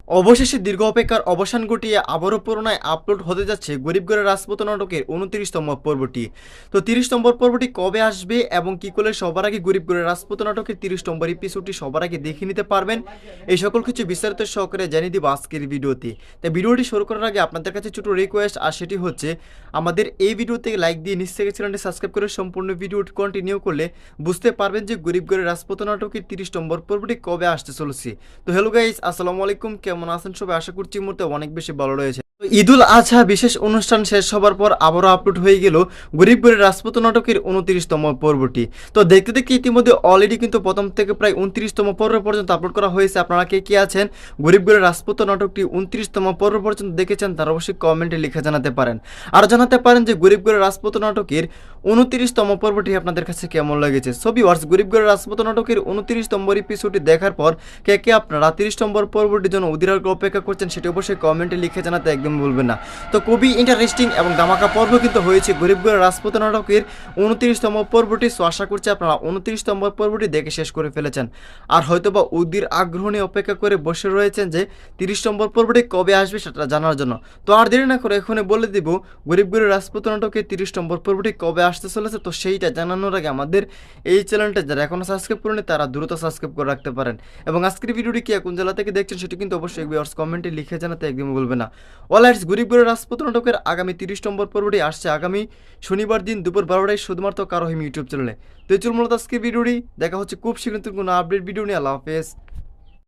অবশেষে দীর্ঘ অপেক্ষার অবসান ঘটিয়ে আবারও পুনরায় আপলোড হতে যাচ্ছে গরিব ঘরের রাজপুত নাটকের 29তম পর্বটি। তো 30 নম্বর পর্বটি কবে আসবে এবং কী করলে সবার আগে গরিব ঘরের রাজপুত নাটকের 30 নম্বর এপিসোডটি সবার আগে দেখে নিতে পারবেন, এই সকল কিছু বিস্তারিত সহকারে জানিয়ে দিব আজকের ভিডিওতে। তাই ভিডিওটি শুরু করার আগে আপনাদের কাছে ছোটো রিকোয়েস্ট, আর সেটি হচ্ছে আমাদের এই ভিডিওতে লাইক দিয়ে নিচ থেকে চ্যানেলটি সাবস্ক্রাইব করে সম্পূর্ণ ভিডিওটি কন্টিনিউ করলে বুঝতে পারবেন যে গরিব ঘরের রাজপুত নাটকের 30 নম্বর পর্বটি কবে আসতে চলেছে। তো হ্যালো গাইস, আসসালামু আলাইকুম, কেমন আছেন সবাই? আশা করছি এই মুহূর্তে অনেক বেশি ভালো রয়েছে। তো ঈদুল আজহা বিশেষ অনুষ্ঠান শেষ হবার পর আবারও আপলোড হয়ে গেল গরিব ঘরের রাজপুত নাটকের 29তম পর্বটি। তো দেখতে দেখতে ইতিমধ্যে অলরেডি কিন্তু প্রথম থেকে প্রায় 29তম পর্ব পর্যন্ত আপলোড করা হয়েছে। আপনারা কে কে আছেন গরিব ঘরের রাজপুত নাটকটি 29তম পর্ব পর্যন্ত দেখেছেন তারা অবশ্যই কমেন্টে লিখে জানাতে পারেন। আর জানাতে পারেন যে গরিব ঘরের রাজপুত নাটকের 29তম পর্বটি আপনাদের কাছে কেমন লেগেছে। সো ভিউয়ার্স, গরিব ঘরের রাজপুত নাটকের 29তম এপিসোডটি দেখার পর কে কে আপনারা 30 নম্বর পর্বটির জন্য অধীর আগ্রহে অপেক্ষা করছেন সেটি অবশ্যই কমেন্টে লিখে জানাতে একদম ভুলবেন না। তো খুবই ইন্টারেস্টিং এবং ধামাকা পর্ব কিন্তু হয়েছে গরিব ঘরের রাজপুত নাটকের 29তম পর্বটি। সো আশা করছি আপনারা 29তম পর্বটি দেখে শেষ করে ফেলেছেন, আর হয়তোবা অধীর আগ্রহ নিয়ে অপেক্ষা করে বসে রয়েছেন যে 30 নম্বর পর্বটি কবে আসবে সেটা জানার জন্য। তো আর দেরি না করে এখনই বলে দিব গরিব ঘরের রাজপুত নাটকের 30 নম্বর পর্বটি কবে আসতে চলেছে। তো সেইটা জানানোর আগে আমাদের এই চ্যানেলটা যারা এখনও সাবস্ক্রাইব করেনি তারা দ্রুত সাবস্ক্রাইব করে রাখতে পারেন। এবং আজকের ভিডিওটি কি কোন জেলা থেকে দেখছেন সেটি কিন্তু অবশ্যই ভিউয়ার্স কমেন্টে লিখে জানাতে একদম ভুলবে না। অলরাইটস, গরিব ঘরের রাজপুত নাটকের আগামী 30 নম্বর পর্বটি আসছে আগামী শনিবার দিন দুপুর 12টায় শুধুমাত্র কারো হিম ইউটিউব চ্যানেলে। তো এই চলুন মূলত আজকের ভিডিওটি দেখা হচ্ছে খুব শীঘ্রই কোনো আপডেট ভিডিও নিয়ে। আল্লাহ হাফেজ।